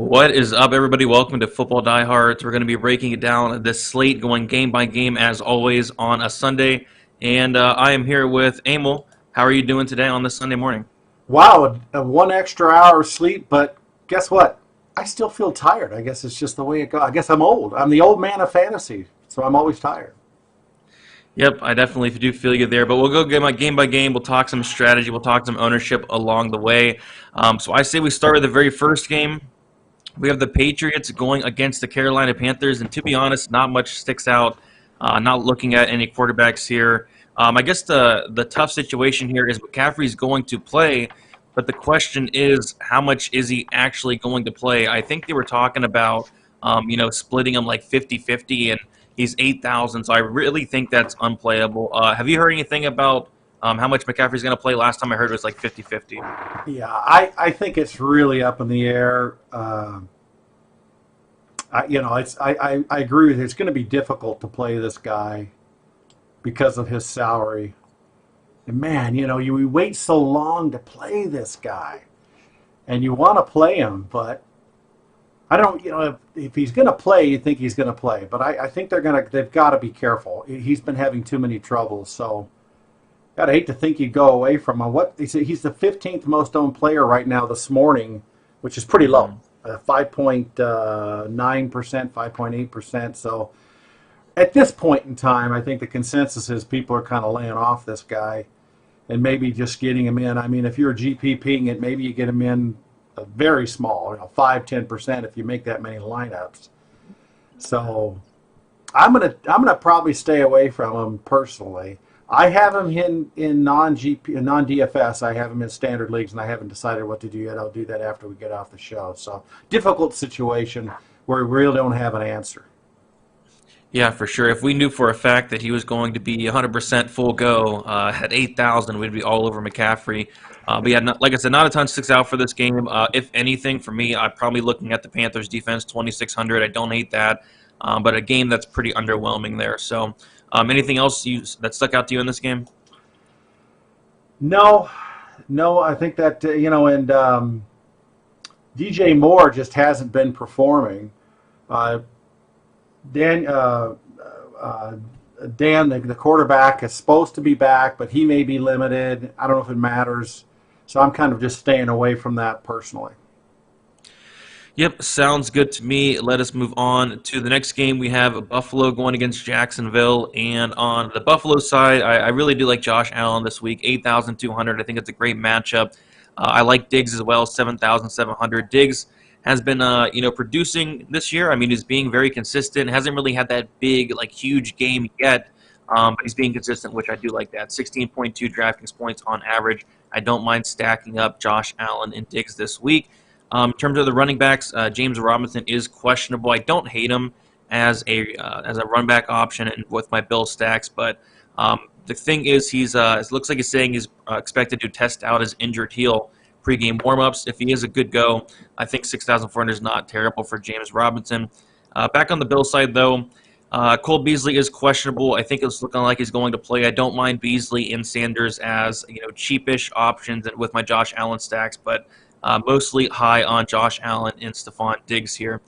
What is up, everybody? Welcome to Football Diehards. We're going to be breaking it down this slate, going game by game as always on a Sunday. And I am here with Emil. How are you doing today on this Sunday morning? Wow, a 1 extra hour of sleep, but guess what? I still feel tired. I guess it's just the way it goes. I guess I'm old. I'm the old man of fantasy, so I'm always tired. Yep, I definitely do feel you there. But we'll go game by game. We'll talk some strategy. We'll talk some ownership along the way. So I say we start with the very first game. We have the Patriots going against the Carolina Panthers, and to be honest, not much sticks out. Not looking at any quarterbacks here. I guess the tough situation here is McCaffrey's going to play, but the question is, how much is he actually going to play? I think they were talking about, splitting him like 50-50, and he's 8,000, so I really think that's unplayable. Have you heard anything about how much McCaffrey's going to play? Last time I heard it was like 50-50. Yeah, I think it's really up in the air. I agree with you. It's going to be difficult to play this guy because of his salary. And man, we wait so long to play this guy, and you want to play him, but I don't. If he's going to play, you think he's going to play, but I think they've got to be careful. He's been having too many troubles, so. I'd hate to think you go away from him. He's the 15th most owned player right now this morning, which is pretty low, 5.9%, 5.8%. So at this point in time, I think the consensus is people are kind of laying off this guy and maybe just getting him in. I mean, if you're GPPing it, maybe you get him in very small, 5, 10% if you make that many lineups. So I'm gonna probably stay away from him personally. I have him in non-DFS. I have him in standard leagues, and I haven't decided what to do yet. I'll do that after we get off the show. So difficult situation where we really don't have an answer. Yeah, for sure. If we knew for a fact that he was going to be 100% full go at 8,000, we'd be all over McCaffrey. But yeah, like I said, not a ton sticks out for this game. If anything, for me, I'm probably looking at the Panthers defense, 2,600. I don't hate that, but a game that's pretty underwhelming there. So. Anything else that stuck out to you in this game? No, I think that, and DJ Moore just hasn't been performing. Dan, the quarterback, is supposed to be back, but he may be limited. I don't know if it matters. So I'm kind of just staying away from that personally. Yep, sounds good to me. Let us move on to the next game. We have Buffalo going against Jacksonville. And on the Buffalo side, I really do like Josh Allen this week, 8,200. I think it's a great matchup. I like Diggs as well, 7,700. Diggs has been, producing this year. I mean, he's being very consistent. Hasn't really had that big, huge game yet. But he's being consistent, which I do like that. 16.2 DraftKings points on average. I don't mind stacking up Josh Allen and Diggs this week. In terms of the running backs, James Robinson is questionable. I don't hate him as a run back option and with my Bill stacks, but the thing is, it looks like he's saying he's expected to test out his injured heel pregame warmups. If he is a good go, I think 6,400 is not terrible for James Robinson. Back on the Bill side, though, Cole Beasley is questionable. I think it's looking like he's going to play. I don't mind Beasley and Sanders as cheapish options and with my Josh Allen stacks, but mostly high on Josh Allen and Stephon Diggs here.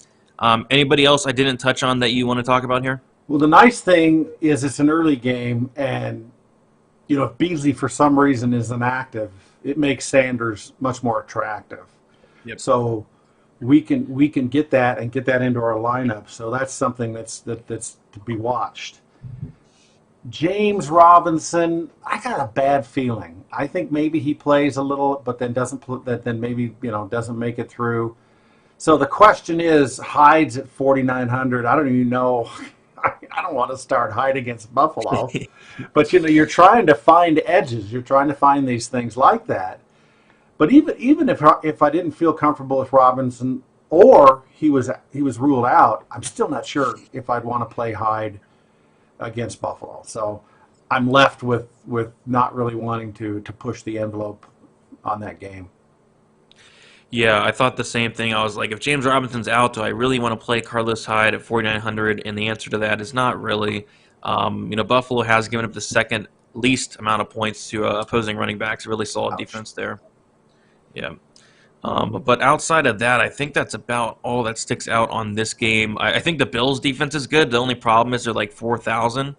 Anybody else I didn't touch on that you want to talk about here? Well, the nice thing is it's an early game, and if Beasley for some reason is inactive, it makes Sanders much more attractive. Yep. So we can get that and get that into our lineup. So that's something that's to be watched. James Robinson, I got a bad feeling. I think maybe he plays a little, but then doesn't make it through. So the question is, Hyde's at 4,900. I don't even know. I don't want to start Hyde against Buffalo, but you're trying to find edges. You're trying to find these things like that. But even if I didn't feel comfortable with Robinson or he was ruled out, I'm still not sure if I'd want to play Hyde against Buffalo. So I'm left with not really wanting to push the envelope on that game. Yeah, I thought the same thing. I was like, if James Robinson's out, do I really want to play Carlos Hyde at 4,900? And the answer to that is not really. Buffalo has given up the second least amount of points to opposing running backs. Really solid Ouch. Defense there. Yeah. But outside of that, I think that's about all that sticks out on this game. I think the Bills' defense is good. The only problem is they're like 4,000.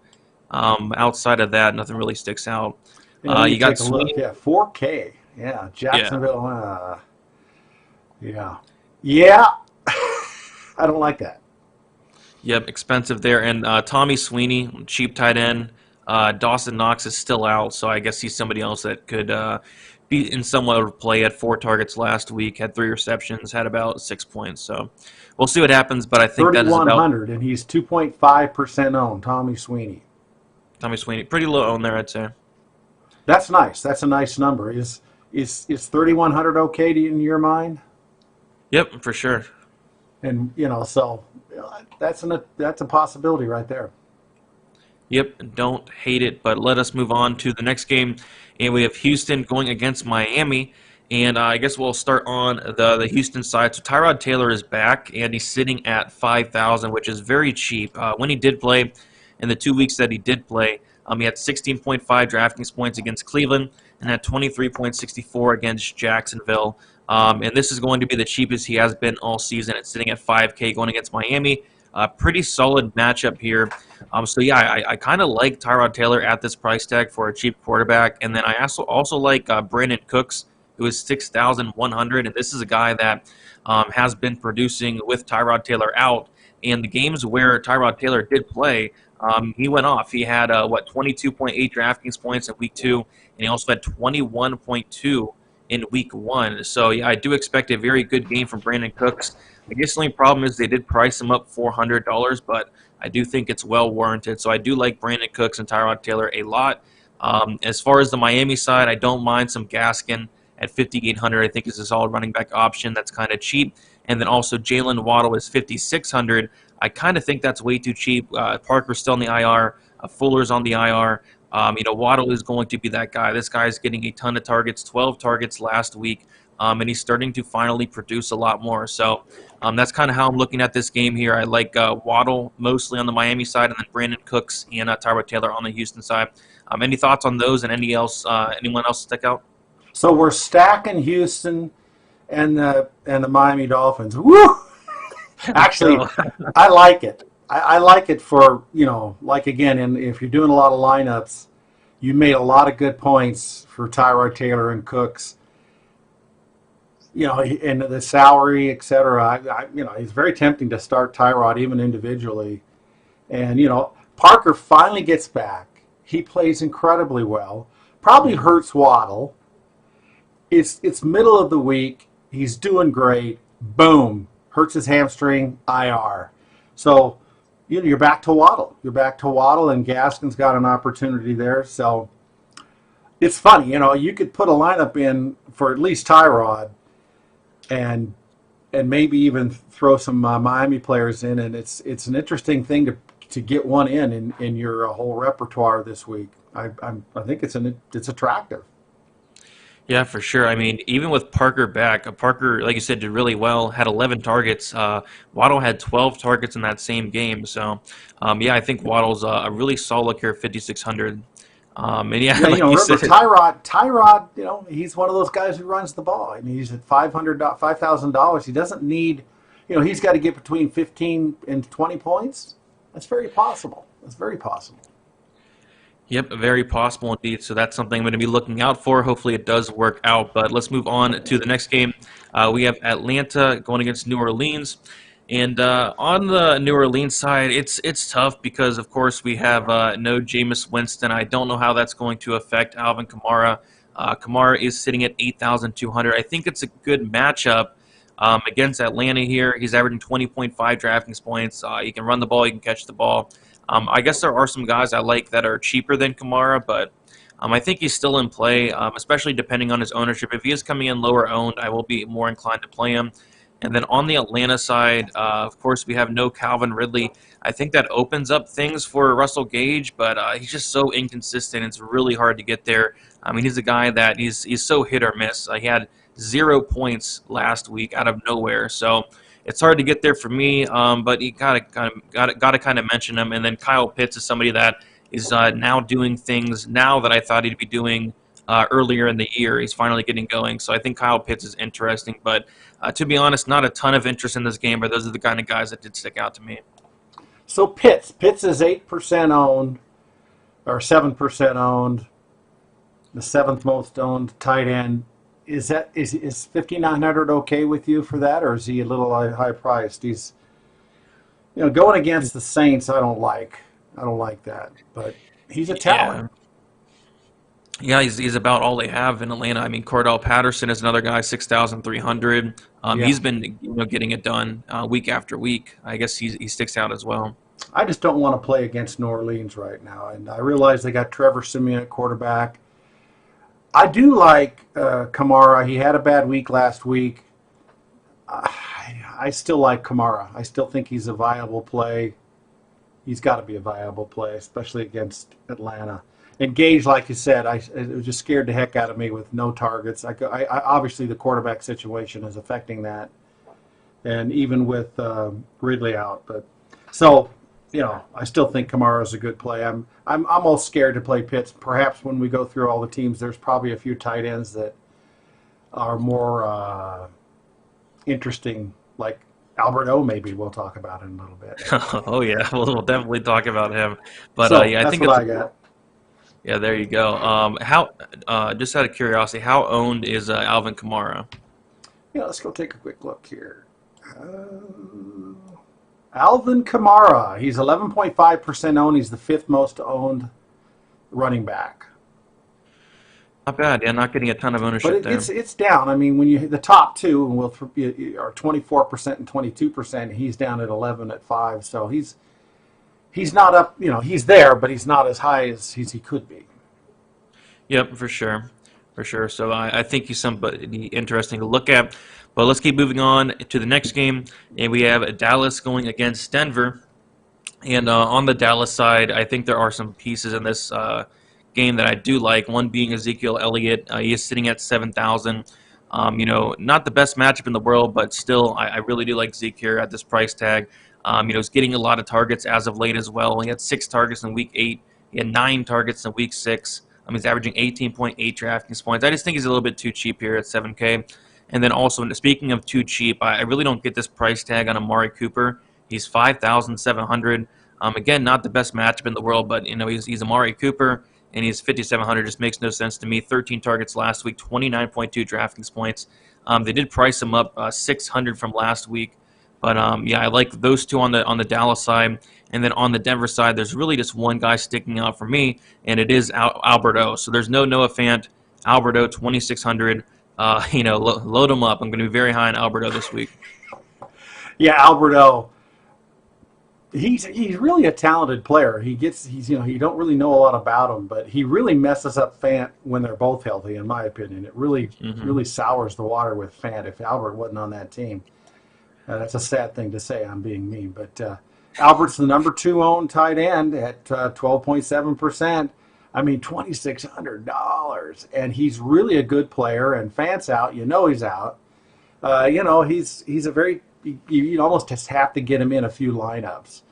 Outside of that, nothing really sticks out. Yeah, let me You got take a look. Sweeney. Yeah, 4K. Yeah, Yeah. Jacksonville. Yeah, yeah. I don't like that. Yep, expensive there. And Tommy Sweeney, cheap tight end. Dawson Knox is still out, so I guess he's somebody else that could be in somewhat of play. Had 4 targets last week, had 3 receptions, had about 6 points. So we'll see what happens, but I think that is about 3,100, and he's 2.5% owned. Tommy Sweeney. Tommy Sweeney. Pretty low on there, I'd say. That's nice. That's a nice number. Is 3,100 okay in your mind? Yep, for sure. And so that's a possibility right there. Yep, don't hate it, but let us move on to the next game. And we have Houston going against Miami. And I guess we'll start on the Houston side. So Tyrod Taylor is back, and he's sitting at 5,000, which is very cheap. When he did play, in the 2 weeks that he did play, he had 16.5 DraftKings points against Cleveland and had 23.64 against Jacksonville. And this is going to be the cheapest he has been all season. It's sitting at 5K going against Miami. Pretty solid matchup here. So yeah, I kind of like Tyrod Taylor at this price tag for a cheap quarterback, and then I also like Brandon Cooks, who is 6,100, and this is a guy that has been producing with Tyrod Taylor out. And the games where Tyrod Taylor did play, he went off. He had 22.8 DraftKings points in week 2, and he also had 21.2 in week 1. So yeah, I do expect a very good game from Brandon Cooks. I guess the only problem is they did price him up $400, but I do think it's well warranted. So I do like Brandon Cooks and Tyrod Taylor a lot. As far as the Miami side, I don't mind some Gaskin at 5,800. I think is a solid running back option that's kind of cheap. And then also Jalen Waddle is 5,600. I kind of think that's way too cheap. Parker's still on the IR. Fuller's on the IR. Waddle is going to be that guy. This guy is getting a ton of targets, 12 targets last week, and he's starting to finally produce a lot more. So that's kind of how I'm looking at this game here. I like Waddle mostly on the Miami side, and then Brandon Cooks and Tyrod Taylor on the Houston side. Any thoughts on those, and anyone else stick out? So we're stacking Houston and the Miami Dolphins. Woo! Actually, I like it. I like it for, like again, and if you're doing a lot of lineups, you made a lot of good points for Tyrod Taylor and Cooks. And the salary, et cetera. It's very tempting to start Tyrod even individually. And, Parker finally gets back. He plays incredibly well. Probably hurts Waddle. It's middle of the week. He's doing great. Boom. Hurts his hamstring, IR. So, you're back to Waddle. You're back to Waddle, and Gaskin's got an opportunity there. So, it's funny. You could put a lineup in for at least Tyrod and maybe even throw some Miami players in, and it's an interesting thing to get one in your whole repertoire this week. I think it's attractive. Yeah, for sure. I mean, even with Parker back, Parker, like you said, did really well, had 11 targets. Waddle had 12 targets in that same game. So, yeah, I think Waddle's a really solid here at 5,600. And yeah, Yeah, like you remember said, Tyrod, he's one of those guys who runs the ball. I mean, he's at $5,000. He doesn't need, he's got to get between 15 and 20 points. That's very possible. yep, very possible indeed. So that's something I'm going to be looking out for. Hopefully it does work out. But let's move on to the next game. We have Atlanta going against New Orleans. And on the New Orleans side, it's tough because, of course, we have no Jameis Winston. I don't know how that's going to affect Alvin Kamara. Kamara is sitting at 8,200. I think it's a good matchup against Atlanta here. He's averaging 20.5 DraftKings points. He can run the ball. He can catch the ball. I guess there are some guys I like that are cheaper than Kamara, but I think he's still in play, especially depending on his ownership. If he is coming in lower owned, I will be more inclined to play him. And then on the Atlanta side, of course, we have no Calvin Ridley. I think that opens up things for Russell Gage, but he's just so inconsistent. It's really hard to get there. I mean, he's a guy that he's so hit or miss. He had 0 points last week out of nowhere, so it's hard to get there for me. But you gotta kind of mention him. And then Kyle Pitts is somebody that is now doing things now that I thought he'd be doing earlier in the year. He's finally getting going. So I think Kyle Pitts is interesting. But to be honest, not a ton of interest in this game, but those are the kind of guys that did stick out to me. So Pitts is 8% owned or 7% owned, the seventh most owned tight end. Is 5,900 okay with you for that, or is he a little high priced? He's going against the Saints. I don't like that, but he's a talent. Yeah, he's about all they have in Atlanta. I mean, Cordell Patterson is another guy, 6,300. Yeah. He's been getting it done week after week. I guess he sticks out as well. I just don't want to play against New Orleans right now, and I realize they got Trevor Siemian at quarterback. I do like Kamara. He had a bad week last week. I still like Kamara. I still think he's a viable play. He's got to be a viable play, especially against Atlanta. And Gage, like you said, it just scared the heck out of me with no targets. I obviously the quarterback situation is affecting that, and even with Ridley out. But so I still think Kamara is a good play. I'm almost scared to play Pitts. Perhaps when we go through all the teams, there's probably a few tight ends that are more interesting, like Albert O. Maybe we'll talk about in a little bit. Oh yeah, we'll definitely talk about him. But so, yeah, I think what I got. Yeah, there you go. Just out of curiosity, how owned is Alvin Kamara? Yeah, let's go take a quick look here. Alvin Kamara, he's 11.5% owned. He's the fifth most owned running back. Not bad. Yeah, not getting a ton of ownership but it's down. I mean, when you hit the top two are 24% and 22%, he's down at 11 at 5. So he's not up. He's there, but he's not as high as he could be. Yep, for sure. So I think he's somebody interesting to look at. But let's keep moving on to the next game, and we have Dallas going against Denver. And on the Dallas side, I think there are some pieces in this game that I do like. One being Ezekiel Elliott. He is sitting at 7,000. Not the best matchup in the world, but still, I really do like Zeke here at this price tag. He's getting a lot of targets as of late as well. He had 6 targets in Week 8. He had 9 targets in Week 6. He's averaging 18.8 DraftKings points. I just think he's a little bit too cheap here at 7K. And then also, speaking of too cheap, I really don't get this price tag on Amari Cooper. He's 5,700. Again, not the best matchup in the world, but he's Amari Cooper, and he's 5,700. Just makes no sense to me. 13 targets last week, 29.2 DraftKings points. They did price him up 600 from last week. But I like those two on the Dallas side, and then on the Denver side, there's really just one guy sticking out for me, and it is Albert O. So there's no Noah Fant. Albert O, 2,600. Load him up. I'm going to be very high on Albert O this week. Yeah, Albert O. He's really a talented player. You don't really know a lot about him, but he really messes up Fant when they're both healthy. In my opinion, it really sours the water with Fant if Albert wasn't on that team. That's a sad thing to say. I'm being mean, but Albert's the number 2 owned tight end at 12.7%. $2,600, and he's really a good player. And Fant's out. He's out. He's a very. You almost just have to get him in a few lineups.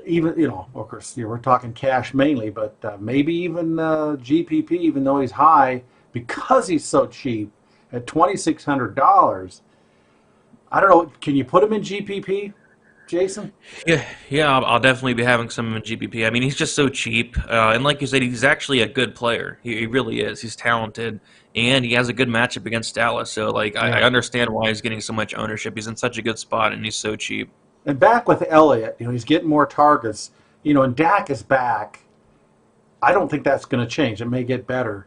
Even of course, we're talking cash mainly, but maybe even GPP, even though he's high, because he's so cheap at $2,600. I don't know. Can you put him in GPP, Jason? Yeah, I'll definitely be having some in GPP. He's just so cheap, and like you said, he's actually a good player. He really is. He's talented, and he has a good matchup against Dallas. So, I understand why he's getting so much ownership. He's in such a good spot, and he's so cheap. And back with Elliott, he's getting more targets. And Dak is back. I don't think that's going to change. It may get better.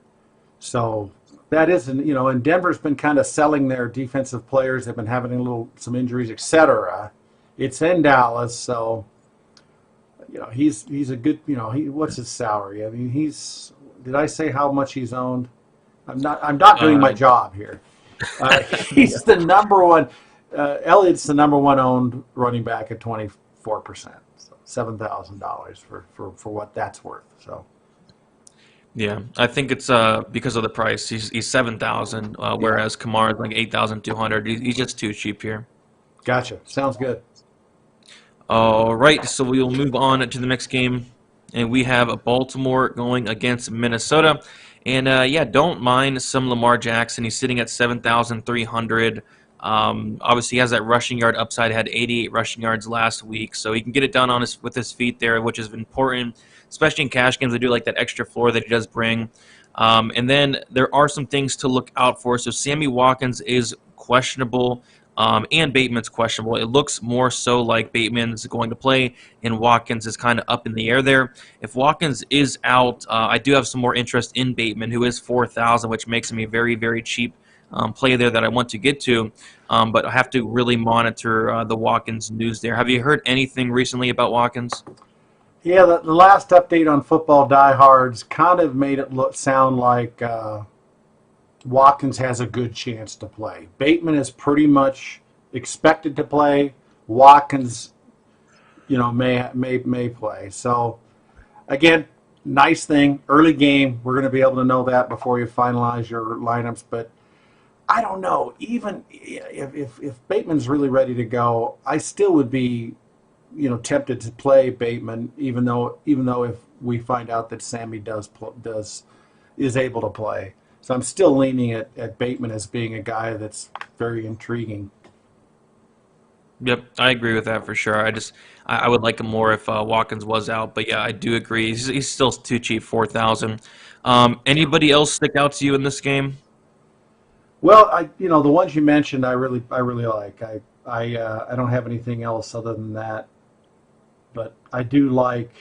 So that is, and Denver's been kind of selling their defensive players. They've been having some injuries, etc. It's in Dallas, so he's a good. What's his salary? Did I say how much he's owned? I'm not doing my job here. He's the number one. Elliott's the number 1 owned running back at 24%, so $7,000 for what that's worth. So. Yeah, I think it's because of the price. He's 7,000, whereas Kamara is like 8,200. He's just too cheap here. Gotcha. Sounds good. All right, so we'll move on to the next game, and we have Baltimore going against Minnesota. And yeah, don't mind some Lamar Jackson. He's sitting at 7,300. Obviously, he has that rushing yard upside. Had 88 rushing yards last week, so he can get it done on with his feet there, which is important, especially in cash games. They do like that extra floor that he does bring. And then there are some things to look out for. So Sami Watkins is questionable. And Bateman's questionable. It looks more so like Bateman's going to play, and Watkins is kind of up in the air there. If Watkins is out, I do have some more interest in Bateman, who is 4,000, which makes him a very, very cheap play there that I want to get to. But I have to really monitor the Watkins news there. Have you heard anything recently about Watkins? Yeah, the last update on Football Diehards kind of made it sound like Watkins has a good chance to play. Bateman is pretty much expected to play. Watkins, may play. So, again, nice thing. Early game, we're going to be able to know that before you finalize your lineups. But I don't know. Even if Bateman's really ready to go, I still would be, tempted to play Bateman, even though if we find out that Sami is able to play. So I'm still leaning at Bateman as being a guy that's very intriguing. Yep, I agree with that for sure. I would like him more if Watkins was out, but yeah, I do agree. He's still too cheap, 4,000. Anybody else stick out to you in this game? Well, the ones you mentioned, I really like. I don't have anything else other than that, but I do like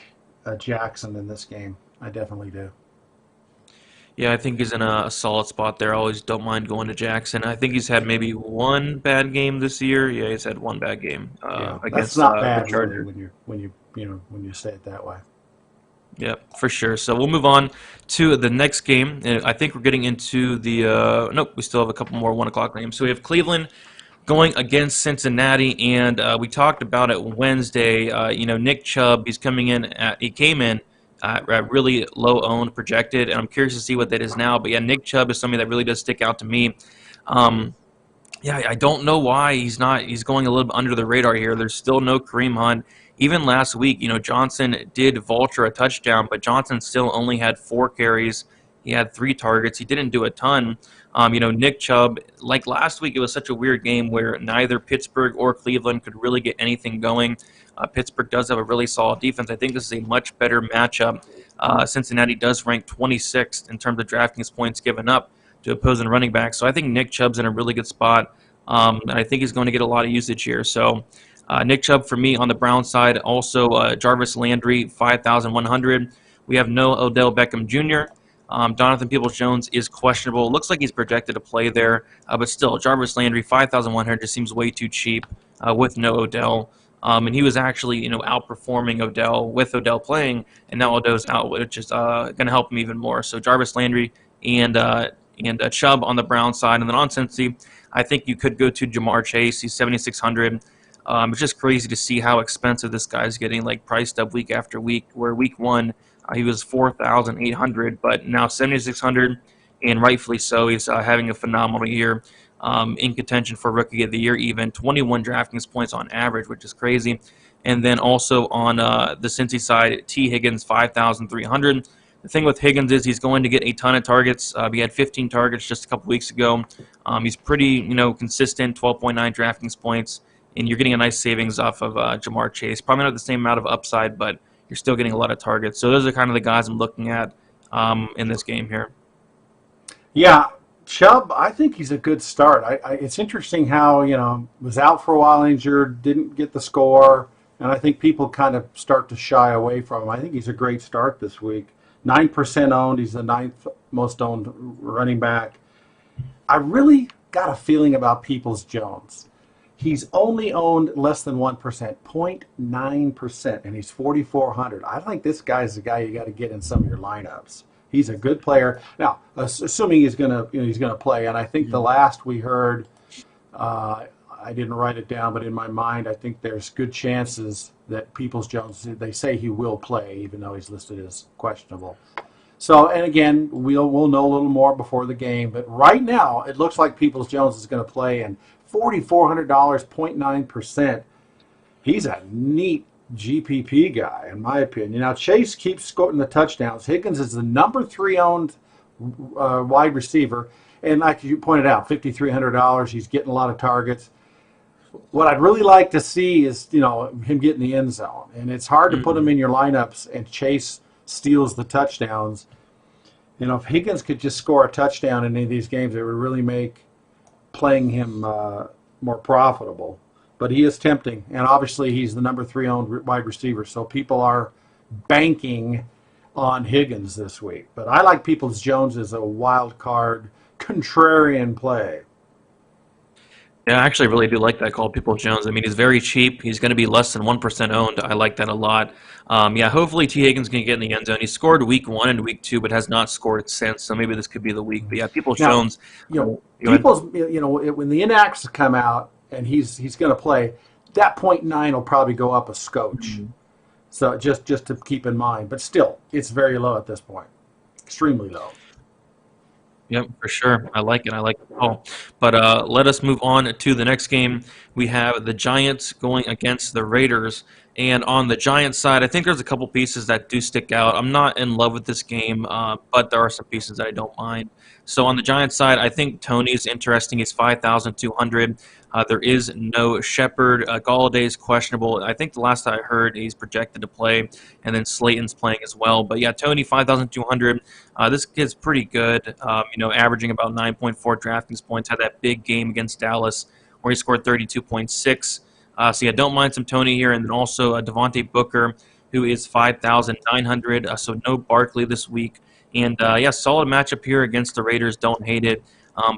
Jackson in this game. I definitely do. Yeah, I think he's in a solid spot there. I always don't mind going to Jackson. I think he's had maybe one bad game this year. Yeah, he's had one bad game Yeah, that's against not the bad really Chargers. when you say it that way. Yeah, for sure. So we'll move on to the next game. And I think we're getting into the nope, we still have a couple more 1 o'clock games. So we have Cleveland going against Cincinnati, and we talked about it Wednesday. Nick Chubb, he came in at really low owned projected, and I'm curious to see what that is now. But yeah, Nick Chubb is something that really does stick out to me. Um, yeah, I don't know why he's not. He's going a little bit under the radar here. There's still no Kareem Hunt. Even last week, Johnson did vulture a touchdown, but Johnson still only had 4 carries. He had 3 targets. He didn't do a ton. Nick Chubb, like last week, it was such a weird game where neither Pittsburgh or Cleveland could really get anything going. Pittsburgh does have a really solid defense. I think this is a much better matchup. Cincinnati does rank 26th in terms of DraftKings points given up to opposing running backs. So I think Nick Chubb's in a really good spot, and I think he's going to get a lot of usage here. So Nick Chubb for me on the Brown side. Also Jarvis Landry, 5,100. We have no Odell Beckham Jr. Jonathan Peoples-Jones is questionable. Looks like he's projected to play there, but still, Jarvis Landry, 5,100 just seems way too cheap with no Odell. And he was actually, outperforming Odell with Odell playing, and now Odell's out, which is going to help him even more. So Jarvis Landry and Chubb on the Brown side, and then on Cincy, I think you could go to Jamar Chase. He's 7,600. It's just crazy to see how expensive this guy's getting, like priced up week after week. Where week one he was 4,800, but now 7,600, and rightfully so. He's having a phenomenal year, in contention for Rookie of the Year, even 21 DraftKings points on average, which is crazy. And then also on the Cincy side, T. Higgins, 5,300. The thing with Higgins is he's going to get a ton of targets. He had 15 targets just a couple weeks ago. He's pretty, consistent, 12.9 DraftKings points, and you're getting a nice savings off of Jamar Chase. Probably not the same amount of upside, but you're still getting a lot of targets. So those are kind of the guys I'm looking at in this game here. Yeah, Chubb, I think he's a good start. It's interesting how, was out for a while injured, didn't get the score, and I think people kind of start to shy away from him. I think he's a great start this week. 9% owned. He's the 9th most owned running back. I really got a feeling about Peoples-Jones. He's only owned less than 1%, 0.9%, and he's 4,400. I think this guy's the guy you got to get in some of your lineups. He's a good player. Now, assuming he's gonna play, and I think the last we heard, I didn't write it down, but in my mind, I think there's good chances that Peoples-Jones, they say he will play, even though he's listed as questionable. So, and again, we'll know a little more before the game, but right now, it looks like Peoples-Jones is going to play, and $4,400, 0.9%. He's a neat GPP guy, in my opinion. Now, Chase keeps scoring the touchdowns. Higgins is the number 3 owned wide receiver. And like you pointed out, $5,300. He's getting a lot of targets. What I'd really like to see is, him get in the end zone. And it's hard to put him Mhm. in your lineups and Chase steals the touchdowns. If Higgins could just score a touchdown in any of these games, it would really make playing him more profitable. But he is tempting, and obviously he's the number 3 owned wide receiver, so people are banking on Higgins this week. But I like Peoples-Jones as a wild card contrarian play. Yeah, I actually really do like that call, People Jones. I mean, he's very cheap. He's going to be less than 1% owned. I like that a lot. Yeah, hopefully T. Higgins can get in the end zone. He scored week 1 and week 2, but has not scored since. So maybe this could be the week. But yeah, People Now, Jones. Go ahead. People's, when the inacts come out and he's going to play, that .9 will probably go up a scotch. Mhm. So just to keep in mind, but still, it's very low at this point, extremely low. Yep, for sure. I like it. I like the call. But let us move on to the next game. We have the Giants going against the Raiders. And on the Giants side, I think there's a couple pieces that do stick out. I'm not in love with this game, but there are some pieces that I don't mind. So on the Giants side, I think Tony's interesting. He's 5,200. There is no Shepard. Galladay's questionable. I think the last I heard, he's projected to play, and then Slayton's playing as well. But yeah, Tony 5,200. This kid's pretty good. Averaging about 9.4 DraftKings points. Had that big game against Dallas where he scored 32.6. So yeah, don't mind some Tony here, and then also Devontae Booker, who is 5,900. So no Barkley this week, and yeah, solid matchup here against the Raiders. Don't hate it.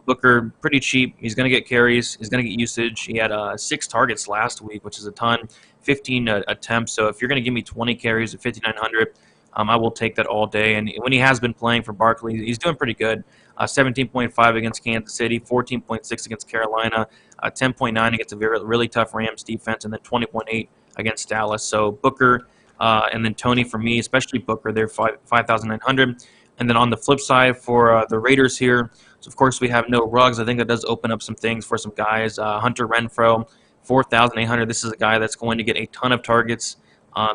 Booker, pretty cheap. He's going to get carries. He's going to get usage. He had 6 targets last week, which is a ton, 15 attempts. So if you're going to give me 20 carries at 5,900, I will take that all day. And when he has been playing for Barkley, he's doing pretty good. 17.5 against Kansas City, 14.6 against Carolina, 10.9 against a really tough Rams defense, and then 20.8 against Dallas. So Booker and then Tony for me, especially Booker, they're 5,900. And then on the flip side for the Raiders here, so of course we have no Ruggs. I think that does open up some things for some guys. Hunter Renfrow, 4,800. This is a guy that's going to get a ton of targets.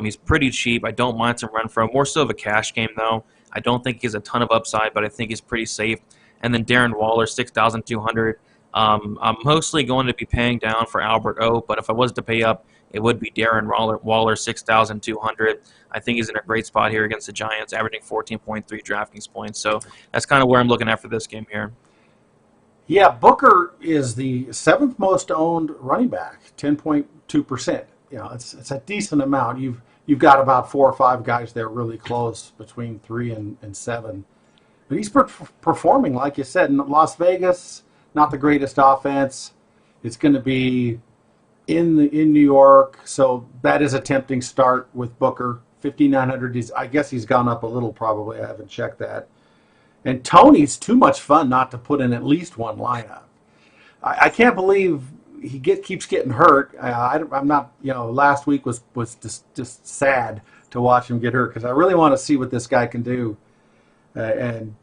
He's pretty cheap. I don't mind some Renfrow. More so of a cash game, though. I don't think he has a ton of upside, but I think he's pretty safe. And then Darren Waller, 6,200. I'm mostly going to be paying down for Albert O, but if I was to pay up, it would be Darren Waller, 6,200. I think he's in a great spot here against the Giants, averaging 14.3 DraftKings points. So that's kind of where I'm looking at for this game here. Yeah, Booker is the 7th most owned running back, 10.2%. It's a decent amount. You've got about 4 or 5 guys there really close between 3 and 7. But he's performing, like you said, in Las Vegas, not the greatest offense. It's going to be in New York, so that is a tempting start with Booker. 5,900. I guess he's gone up a little probably. I haven't checked that. And Tony's too much fun not to put in at least one lineup. I can't believe he keeps getting hurt. I'm not. Last week was just sad to watch him get hurt because I really want to see what this guy can do. And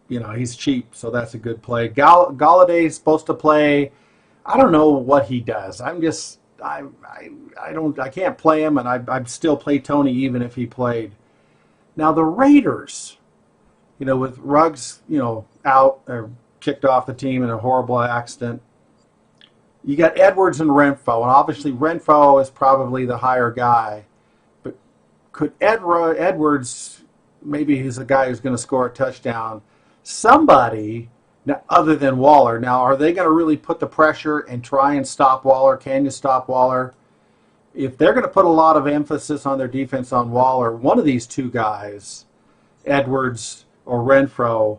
he's cheap, so that's a good play. Galladay's supposed to play. I don't know what he does. I can't play him, and I'd still play Tony even if he played. Now the Raiders, with Ruggs, out or kicked off the team in a horrible accident. You got Edwards and Renfrow, and obviously Renfrow is probably the higher guy. But could Edwards, maybe he's a guy who's going to score a touchdown. Somebody other than Waller. Now, are they going to really put the pressure and try and stop Waller? Can you stop Waller? If they're going to put a lot of emphasis on their defense on Waller, one of these two guys, Edwards or Renfrow,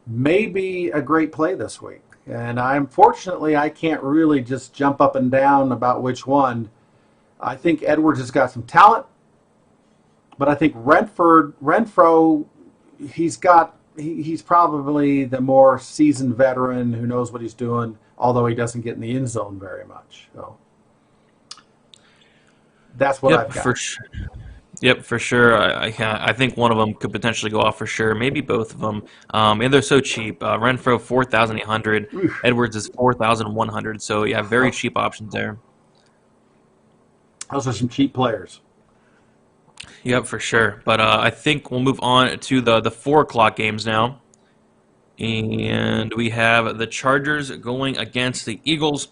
may be a great play this week. And unfortunately, I can't really just jump up and down about which one. I think Edwards has got some talent, but I think Renfrow, he's probably the more seasoned veteran who knows what he's doing, although he doesn't get in the end zone very much. So that's what I've got. For sure. Yep, for sure. I think one of them could potentially go off for sure. Maybe both of them. And they're so cheap. Renfrow 4,800. Edwards is 4,100. So yeah, very cheap options there. Those are some cheap players. Yep, for sure. But I think we'll move on to the 4 o'clock games now. And we have the Chargers going against the Eagles.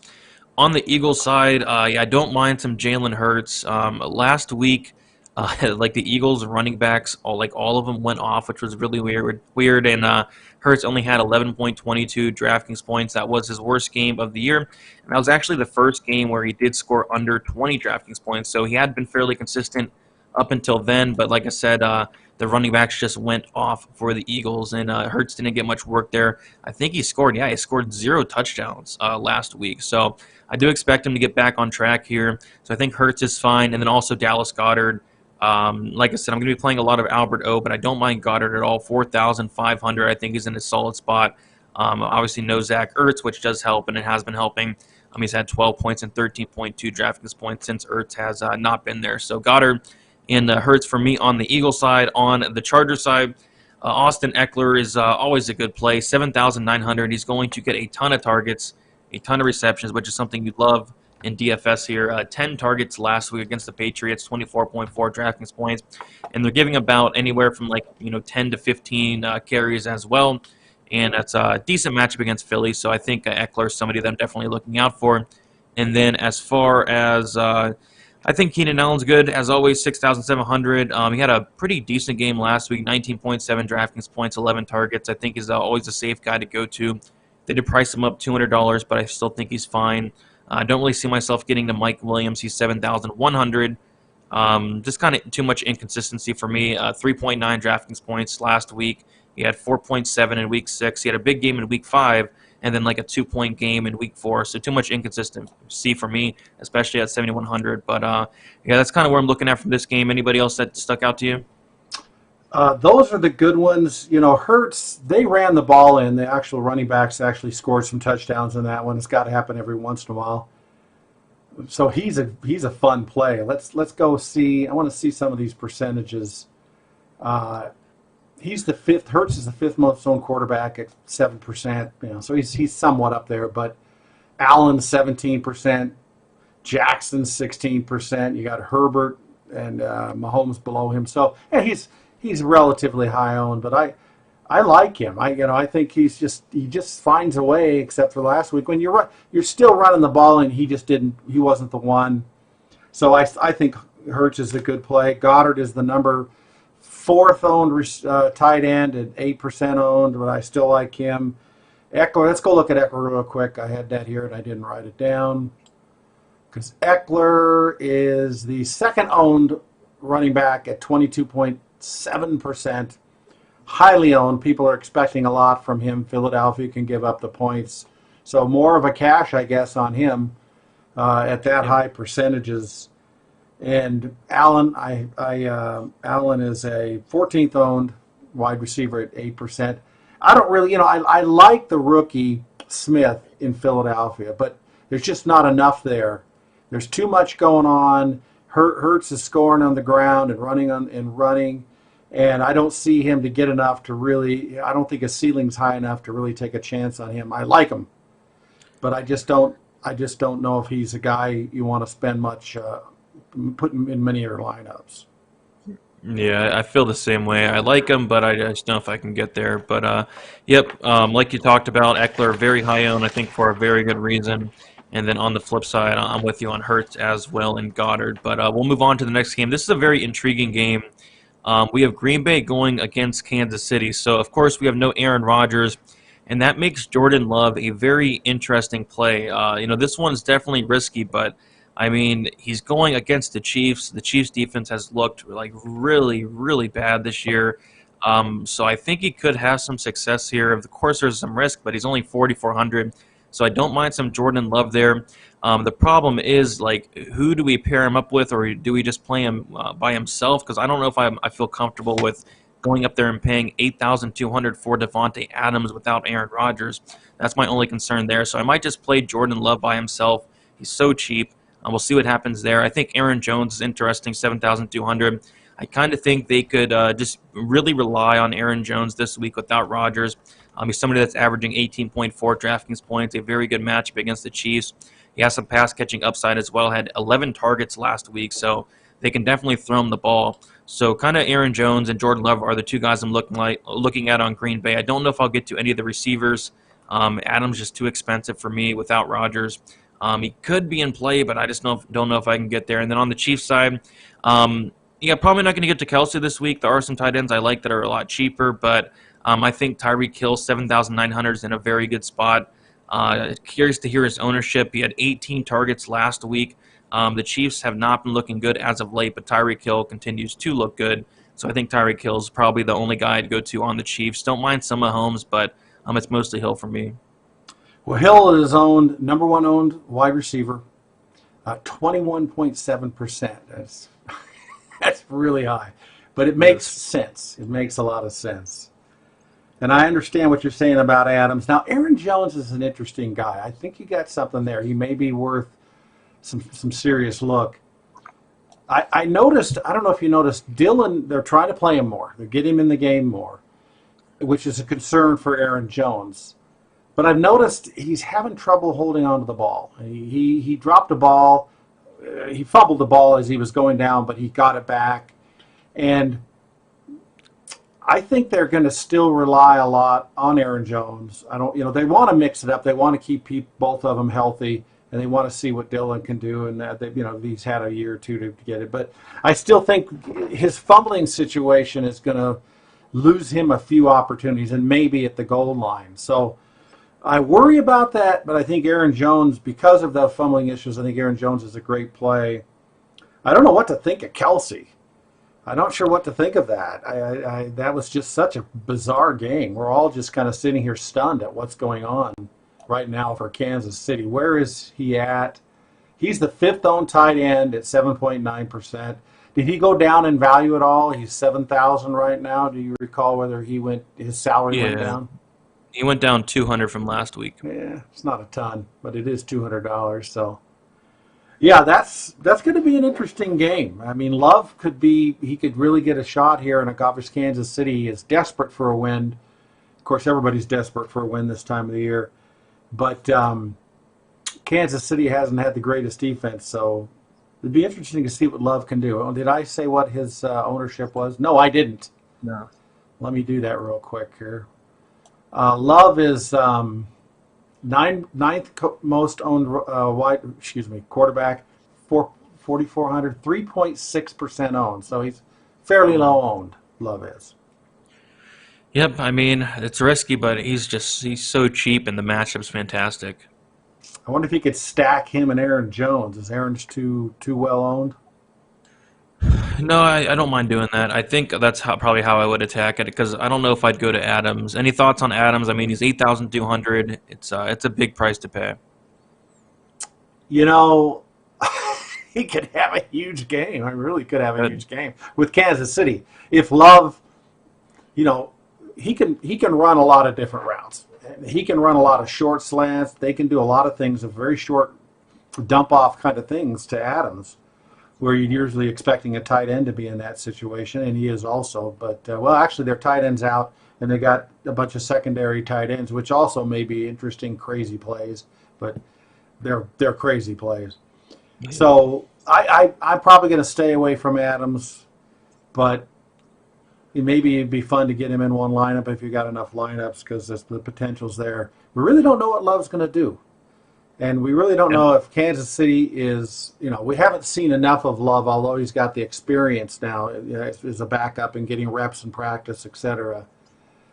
On the Eagles side, yeah, I don't mind some Jalen Hurts. Last week, like the Eagles running backs, all of them went off, which was really weird. And Hurts only had 11.22 DraftKings points. That was his worst game of the year, and that was actually the first game where he did score under 20 DraftKings points. So he had been fairly consistent up until then. But like I said, the running backs just went off for the Eagles, and Hurts didn't get much work there. I think he scored 0 touchdowns last week. So I do expect him to get back on track here. So I think Hurts is fine, and then also Dallas Goedert. Like I said, I'm going to be playing a lot of Albert O, but I don't mind Goddard at all. 4,500, I think he's in a solid spot. Obviously, no Zach Ertz, which does help, and it has been helping. He's had 12 points and 13.2 DraftKings points since Ertz has not been there. So Goddard and Hurts for me on the Eagles side. On the Chargers side, Austin Eckler is always a good play. 7,900. He's going to get a ton of targets, a ton of receptions, which is something you'd love in DFS here. 10 targets last week against the Patriots, 24.4 DraftKings points, and they're giving about anywhere from 10 to 15 carries as well, and that's a decent matchup against Philly. So I think Eckler is somebody that I'm definitely looking out for. And then as far as I think Keenan Allen's good as always, 6,700. He had a pretty decent game last week, 19.7 DraftKings points, 11 targets. I think he's always a safe guy to go to. They did price him up $200, but I still think he's fine. I don't really see myself getting to Mike Williams. He's 7,100. Just kind of too much inconsistency for me. 3.9 DraftKings points last week. He had 4.7 in week 6. He had a big game in week 5, and then like a 2-point game in week 4. So too much inconsistency for me, especially at 7,100. But yeah, that's kind of where I'm looking at from this game. Anybody else that stuck out to you? Those are the good ones. Hurts, they ran the ball in. The actual running backs actually scored some touchdowns in that one. It's got to happen every once in a while. So he's a fun play. Let's go see. I want to see some of these percentages. He's the fifth. Hurts is the fifth most owned quarterback at 7%. So he's somewhat up there. But Allen 17%, Jackson 16%. You got Herbert and Mahomes below him. So he's relatively high owned, but I like him. I think he just finds a way. Except for last week when you're still running the ball and he wasn't the one. So I think Hurts is a good play. Goddard is the number 4th owned tight end at 8% owned, but I still like him. Eckler, let's go look at Eckler real quick. I had that here and I didn't write it down because Eckler is the 2nd owned running back at 22.7%. Highly owned. People are expecting a lot from him. Philadelphia can give up the points. So more of a cash, I guess, on him at that high percentages. And Allen, Allen is a 14th owned wide receiver at 8%. I don't really, I like the rookie Smith in Philadelphia, but there's just not enough there. There's too much going on. Hurts is scoring on the ground and running, and I don't see him to get enough to really. I don't think his ceiling's high enough to really take a chance on him. I like him, but I just don't know if he's a guy you want to spend much, put him in many of your lineups. Yeah, I feel the same way. I like him, but I just don't know if I can get there. But yep, like you talked about, Eckler very high owned, I think for a very good reason. And then on the flip side, I'm with you on Hurts as well and Goddard. But we'll move on to the next game. This is a very intriguing game. We have Green Bay going against Kansas City. So, of course, we have no Aaron Rodgers, and that makes Jordan Love a very interesting play. This one's definitely risky, but, I mean, he's going against the Chiefs. The Chiefs' defense has looked really, really bad this year. So I think he could have some success here. Of course, there's some risk, but he's only 4,400. So I don't mind some Jordan Love there. The problem is, who do we pair him up with, or do we just play him by himself? Because I don't know if I feel comfortable with going up there and paying $8,200 for Devontae Adams without Aaron Rodgers. That's my only concern there. So I might just play Jordan Love by himself. He's so cheap. We'll see what happens there. I think Aaron Jones is interesting, 7,200. I kind of think they could just really rely on Aaron Jones this week without Rodgers. He's somebody that's averaging 18.4 DraftKings points, a very good matchup against the Chiefs. He has some pass-catching upside as well, had 11 targets last week, so they can definitely throw him the ball. So kind of Aaron Jones and Jordan Love are the two guys I'm looking at on Green Bay. I don't know if I'll get to any of the receivers. Adams just too expensive for me without Rodgers. He could be in play, but I just don't know if I can get there. And then on the Chiefs side, yeah, probably not going to get to Kelsey this week. There are some tight ends I like that are a lot cheaper, but I think Tyreek Hill, 7,900 is in a very good spot. Curious to hear his ownership. He had 18 targets last week. The Chiefs have not been looking good as of late, but Tyreek Hill continues to look good. So I think Tyreek Hill is probably the only guy I'd go to on the Chiefs. Don't mind some Mahomes, but it's mostly Hill for me. Well, Hill is owned, number one owned wide receiver, 21.7%. That's really high. But it makes sense. It makes a lot of sense. And I understand what you're saying about Adams. Now, Aaron Jones is an interesting guy. I think you got something there. He may be worth some serious look. I noticed, I don't know if you noticed, Dillon, they're trying to play him more. They're getting him in the game more, which is a concern for Aaron Jones. But I've noticed he's having trouble holding on to the ball. He dropped a ball. He fumbled the ball as he was going down, but he got it back. And I think they're going to still rely a lot on Aaron Jones. They want to mix it up. They want to keep both of them healthy, and they want to see what Dillon can do. And he's had a year or two to get it. But I still think his fumbling situation is going to lose him a few opportunities, and maybe at the goal line. So I worry about that, but I think Aaron Jones, because of the fumbling issues, I think Aaron Jones is a great play. I don't know what to think of Kelsey. I'm not sure what to think of that. That was just such a bizarre game. We're all just kind of sitting here stunned at what's going on right now for Kansas City. Where is he at? He's the fifth owned tight end at 7.9%. Did he go down in value at all? He's 7,000 right now. Do you recall whether his salary went down? He went down 200 from last week. Yeah, it's not a ton, but it is $200. So, yeah, that's going to be an interesting game. I mean, Love he could really get a shot here, and obviously Kansas City is desperate for a win. Of course, everybody's desperate for a win this time of the year, but Kansas City hasn't had the greatest defense, so it'd be interesting to see what Love can do. Did I say what his ownership was? No, I didn't. No. Let me do that real quick here. Love is ninth most owned quarterback, 4,400, 3.6% owned. So he's fairly low owned. Love is. Yep, I mean it's risky, but he's so cheap, and the matchup's fantastic. I wonder if he could stack him and Aaron Jones. Is Aaron's too well owned? No, I don't mind doing that. I think that's probably how I would attack it, because I don't know if I'd go to Adams. Any thoughts on Adams? I mean, he's 8,200. It's a big price to pay. He could have a huge game. I really could have a huge game with Kansas City. If Love, he can run a lot of different routes. He can run a lot of short slants. They can do a lot of things, of very short dump off kind of things to Adams, where you're usually expecting a tight end to be in that situation, and he is also. But, actually, their tight end's out, and they got a bunch of secondary tight ends, which also may be interesting, crazy plays, but they're crazy plays. Yeah. So I'm probably going to stay away from Adams, but maybe it'd be fun to get him in one lineup if you got enough lineups, because the potential's there. We really don't know what Love's going to do. And we really don't know if Kansas City is, we haven't seen enough of Love, although he's got the experience now as a backup and getting reps in practice, etc.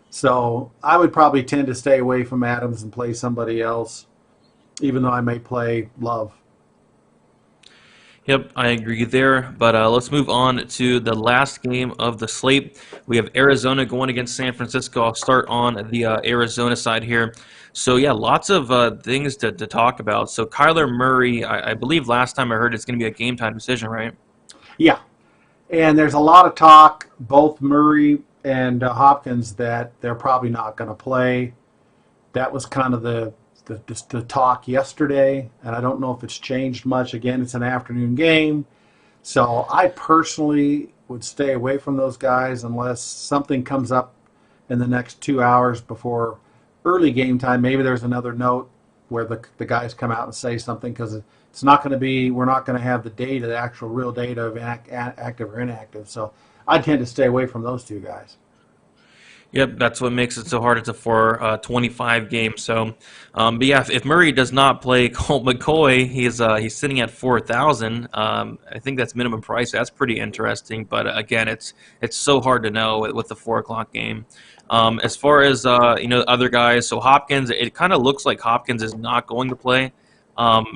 So I would probably tend to stay away from Adams and play somebody else, even though I may play Love. Yep, I agree there. But let's move on to the last game of the slate. We have Arizona going against San Francisco. I'll start on the Arizona side here. So, yeah, lots of things to talk about. So, Kyler Murray, I believe last time I heard it's going to be a game-time decision, right? Yeah, and there's a lot of talk, both Murray and Hopkins, that they're probably not going to play. That was kind of the talk yesterday, and I don't know if it's changed much. Again, it's an afternoon game, so I personally would stay away from those guys unless something comes up in the next 2 hours before early game time. Maybe there's another note where the guys come out and say something, because it's not going to be, we're not going to have the data, the actual real data of active or inactive. So I tend to stay away from those two guys. Yep, that's what makes it so hard. It's a 425 game. So, but yeah, if Murray does not play Colt McCoy, he's sitting at 4,000. I think that's minimum price. That's pretty interesting. But again, it's so hard to know with the 4 o'clock game. As far as other guys, so Hopkins, it kind of looks like Hopkins is not going to play.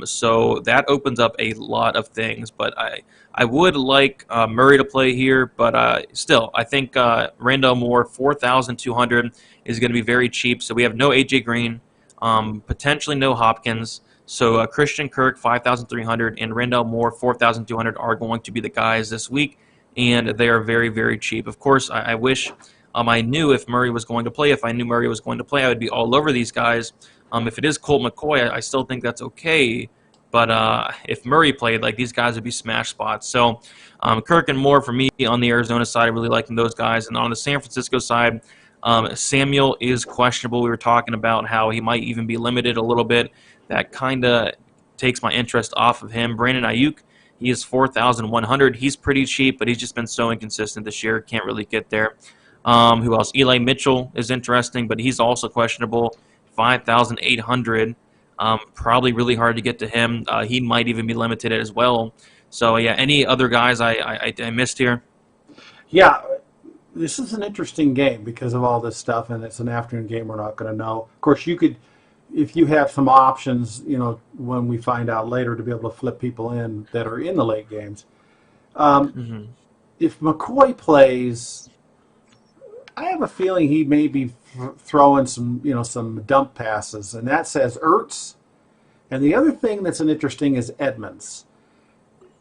So that opens up a lot of things. But I would like Murray to play here, but still, I think Randall Moore, 4,200 is going to be very cheap. So we have no A.J. Green, potentially no Hopkins. So Christian Kirk, 5,300, and Randall Moore, 4,200 are going to be the guys this week, and they are very, very cheap. Of course, I wish I knew if Murray was going to play. If I knew Murray was going to play, I would be all over these guys. If it is Colt McCoy, I still think that's okay. But if Murray played, like, these guys would be smash spots. So Kirk and Moore for me on the Arizona side, I really liking those guys. And on the San Francisco side, Samuel is questionable. We were talking about how he might even be limited a little bit. That kind of takes my interest off of him. Brandon Ayuk, he is 4,100. He's pretty cheap, but he's just been so inconsistent this year. Can't really get there. Who else? Eli Mitchell is interesting, but he's also questionable. 5,800. Probably really hard to get to him. He might even be limited as well. So, yeah, any other guys I missed here? Yeah, this is an interesting game because of all this stuff, and it's an afternoon game. We're not going to know. Of course, you could, if you have some options, when we find out later, to be able to flip people in that are in the late games. If McCoy plays, I have a feeling he may be throwing some dump passes, and that says Ertz. And the other thing that's interesting is Edmonds.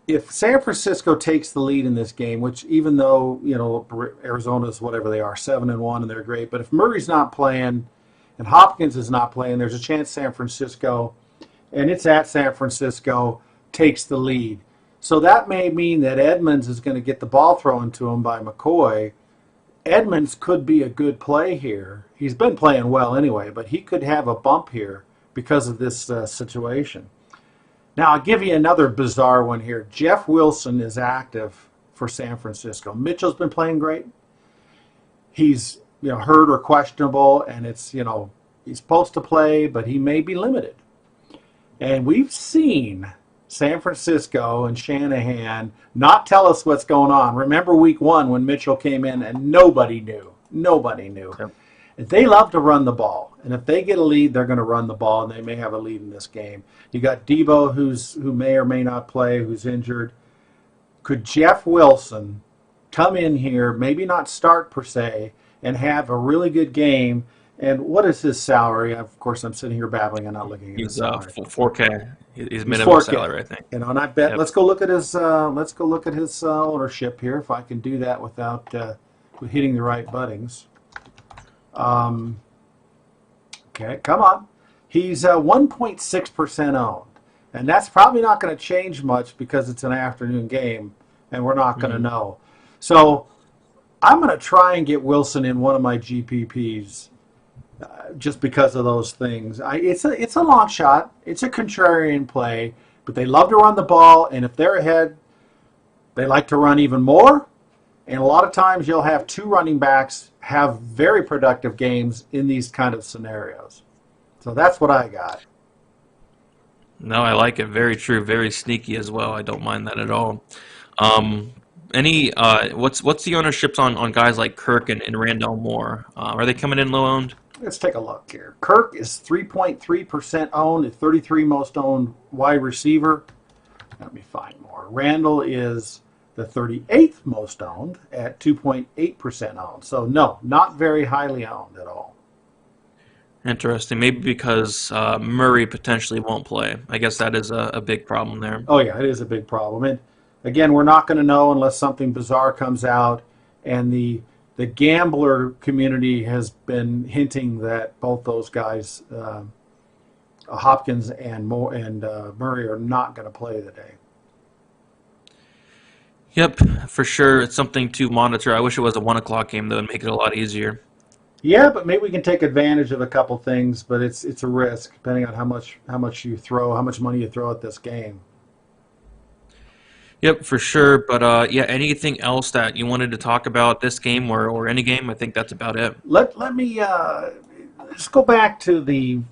If San Francisco takes the lead in this game, which even though Arizona's whatever they are, 7-1, and they're great, but if Murray's not playing and Hopkins is not playing, there's a chance San Francisco, and it's at San Francisco, takes the lead. So that may mean that Edmonds is going to get the ball thrown to him by McCoy. Edmonds could be a good play here. He's been playing well anyway, but he could have a bump here because of this situation. Now, I'll give you another bizarre one here. Jeff Wilson is active for San Francisco. Mitchell's been playing great. He's hurt or questionable, and it's he's supposed to play, but he may be limited. And we've seen San Francisco and Shanahan not tell us what's going on. Remember week 1 when Mitchell came in and nobody knew. Nobody knew. Yep. They love to run the ball. And if they get a lead, they're going to run the ball, and they may have a lead in this game. You got Debo, who may or may not play, who's injured. Could Jeff Wilson come in here, maybe not start per se, and have a really good game? And what is his salary? Of course, I'm sitting here babbling and not looking at his salary. He's 4K. He's minimum 4K. Salary, I think. And I bet. Yep. Let's go look at his. Ownership here, if I can do that without hitting the right buttons. Okay, come on. He's 1.6% owned, and that's probably not going to change much because it's an afternoon game, and we're not going to know. So I'm going to try and get Wilson in one of my GPPs. Just because of those things. It's a long shot. It's a contrarian play, but they love to run the ball, and if they're ahead, they like to run even more. And a lot of times you'll have 2 running backs have very productive games in these kind of scenarios. So that's what I got. No, I like it. Very true. Very sneaky as well. I don't mind that at all. What's the ownerships on guys like Kirk and Randall Moore? Are they coming in low owned? Let's take a look here. Kirk is 3.3% owned, the 33 most owned wide receiver. Let me find more. Randall is the 38th most owned at 2.8% owned. So no, not very highly owned at all. Interesting. Maybe because Murray potentially won't play. I guess that is a big problem there. Oh yeah, it is a big problem. And again, we're not going to know unless something bizarre comes out, and the gambler community has been hinting that both those guys, Hopkins and Murray, are not going to play today. Yep, for sure. It's something to monitor. I wish it was a 1 o'clock game, though, and make it a lot easier. Yeah, but maybe we can take advantage of a couple things, but it's a risk depending on how much you throw, how much money you throw at this game. Yep, for sure. But yeah, anything else that you wanted to talk about this game or any game? I think that's about it. Let me just go back to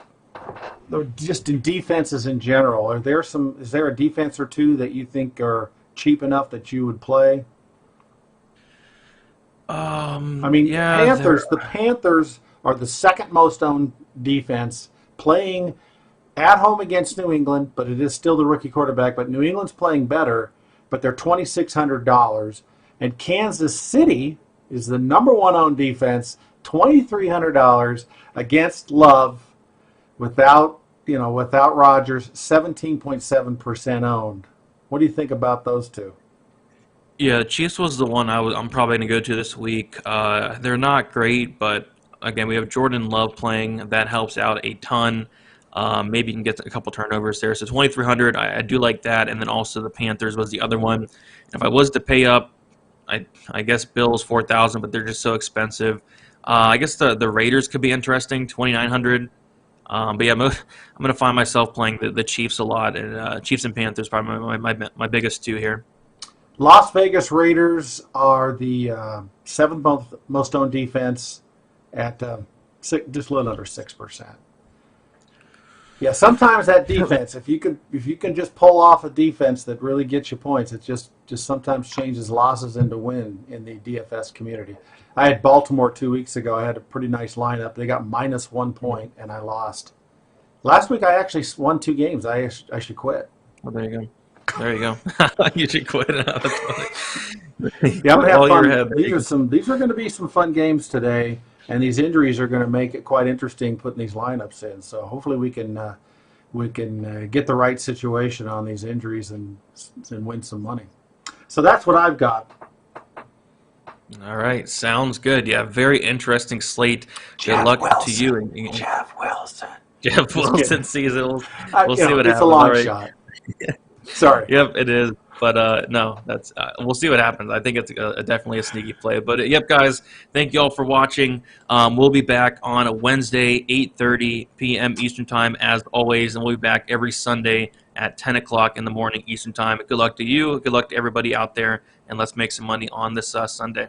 just in defenses in general. Is there a defense or two that you think are cheap enough that you would play? I mean, Yeah, there. The Panthers are the second most owned defense, playing at home against New England, but it is still the rookie quarterback. But New England's playing better, but they're $2,600. And Kansas City is the number one owned defense, $2,300 against Love, without Rodgers, 17.7% owned. What do you think about those two? Yeah, Chiefs was the one I'm probably going to go to this week. They're not great, but again, we have Jordan Love playing. That helps out a ton. Maybe you can get a couple turnovers there. So 2,300, I do like that. And then also the Panthers was the other one. If I was to pay up, I guess Bills 4,000, but they're just so expensive. I guess the Raiders could be interesting, 2,900. But yeah, I'm going to find myself playing the Chiefs a lot, and Chiefs and Panthers probably my biggest two here. Las Vegas Raiders are the seventh most owned defense at just a little under 6%. Yeah, sometimes that defense, if you can just pull off a defense that really gets you points, it just sometimes changes losses into win in the DFS community. I had Baltimore 2 weeks ago. I had a pretty nice lineup. They got -1 point, and I lost. Last week I actually won 2 games. I should quit. Well, there you go. There you go. You should quit. That's funny. Yeah, I'm gonna have All your fun. head. These are going to be some fun games today, and these injuries are going to make it quite interesting putting these lineups in. So hopefully we can get the right situation on these injuries and win some money. So that's what I've got. All right, sounds good. Yeah, very interesting slate. Jeff Good luck Wilson. to you. Jeff Wilson. Jeff Wilson season. We'll see what It's happens. a long All right. shot. Sorry. Yep, it is. But no, that's we'll see what happens. I think it's definitely a sneaky play. But yep, guys, thank you all for watching. We'll be back on a Wednesday, 8:30 p.m. Eastern Time, as always, and we'll be back every Sunday at 10 o'clock in the morning Eastern Time. Good luck to you. Good luck to everybody out there, and let's make some money on this Sunday.